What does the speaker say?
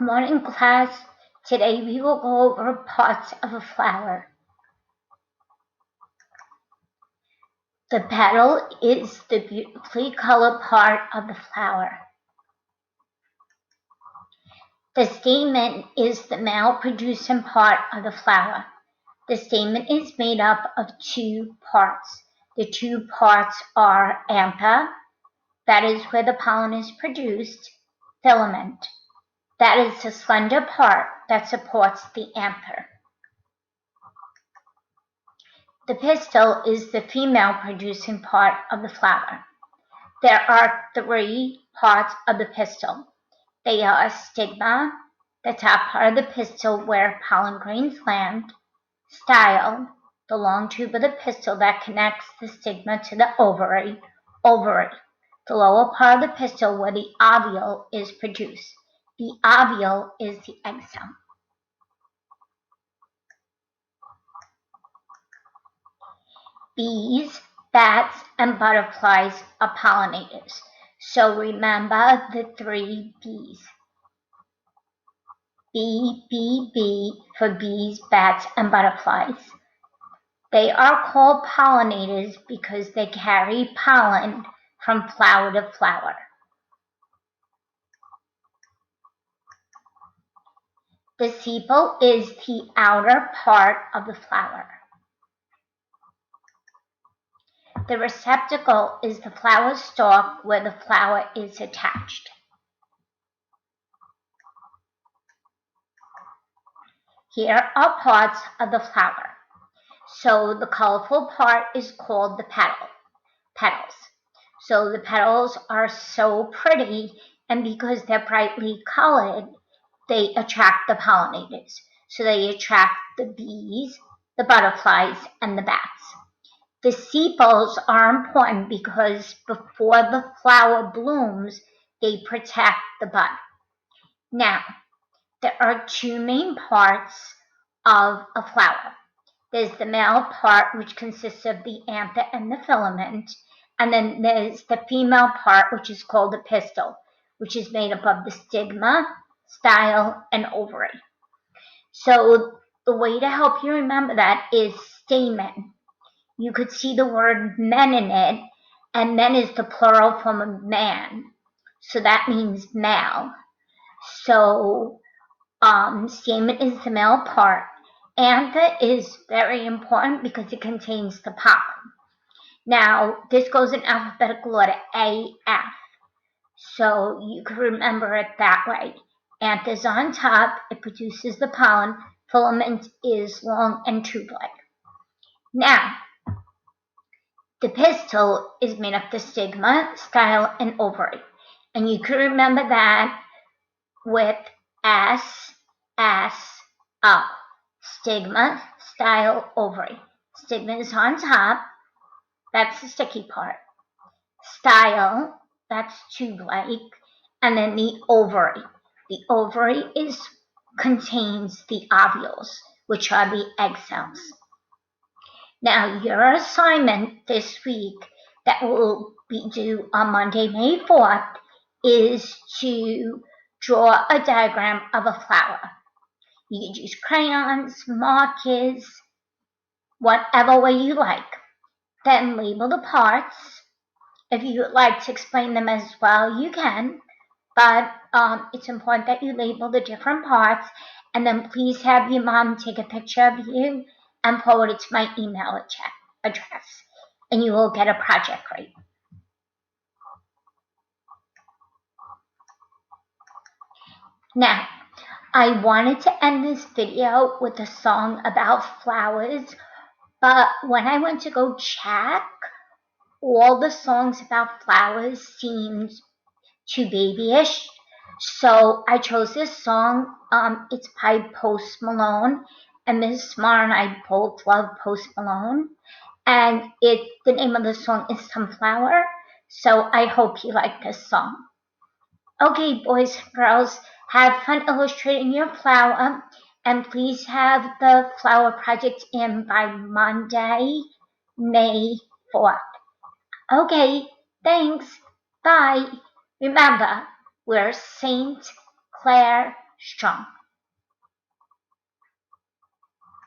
Good morning, class. Today we will go over parts of a flower. The petal is the beautifully colored part of the flower. The stamen is the male producing part of the flower. The stamen is made up of two parts. The two parts are anther, that is where the pollen is produced, filament, that is the slender part that supports the anther. The pistil is the female producing part of the flower. There are three parts of the pistil. They are stigma, the top part of the pistil where pollen grains land, style, the long tube of the pistil that connects the stigma to the ovary, the lower part of the pistil where the ovule is produced. The ovule is the egg cell. Bees, bats, and butterflies are pollinators. So remember the three B's. B, B, B for bees, bats, and butterflies. They are called pollinators because they carry pollen from flower to flower. The sepal is the outer part of the flower. The receptacle is the flower stalk where the flower is attached. Here are parts of the flower. So the colorful part is called the petals. So the petals are so pretty, and because they're brightly colored, they attract the pollinators. So they attract the bees, the butterflies, and the bats. The sepals are important because before the flower blooms, they protect the bud. Now, there are two main parts of a flower. There's the male part, which consists of the anther and the filament, and then there's the female part, which is called the pistil, which is made up of the stigma, style, and ovary. So the way to help you remember that is stamen. You could see the word men in it, and men is the plural form of man, so that means male. So stamen is the male part. Anther is very important because it contains the pollen. Now, this goes in alphabetical order, A, F. So you can remember it that way. Anther's on top, it produces the pollen. Filament is long and tube-like. Now, the pistil is made of the stigma, style, and ovary. And you can remember that with S, O. Stigma, style, ovary. Stigma is on top, that's the sticky part. Style, that's tube-like, and then the ovary. The ovary contains the ovules, which are the egg cells. Now, your assignment this week that will be due on Monday, May 4th, is to draw a diagram of a flower. You can use crayons, markers, whatever way you like. Then label the parts. If you would like to explain them as well, you can. But it's important that you label the different parts. And then please have your mom take a picture of you and forward it to my email address. And you will get a project grade. Now, I wanted to end this video with a song about flowers, but when I went to go check, all the songs about flowers seemed too babyish. So I chose this song. It's by Post Malone, and Ms. Smart and I both love Post Malone. And the name of the song is Sunflower. So I hope you like this song. Okay, boys and girls, have fun illustrating your flower, and please have the flower project in by Monday, May 4th. Okay, thanks. Bye. Remember, we're St. Clair strong.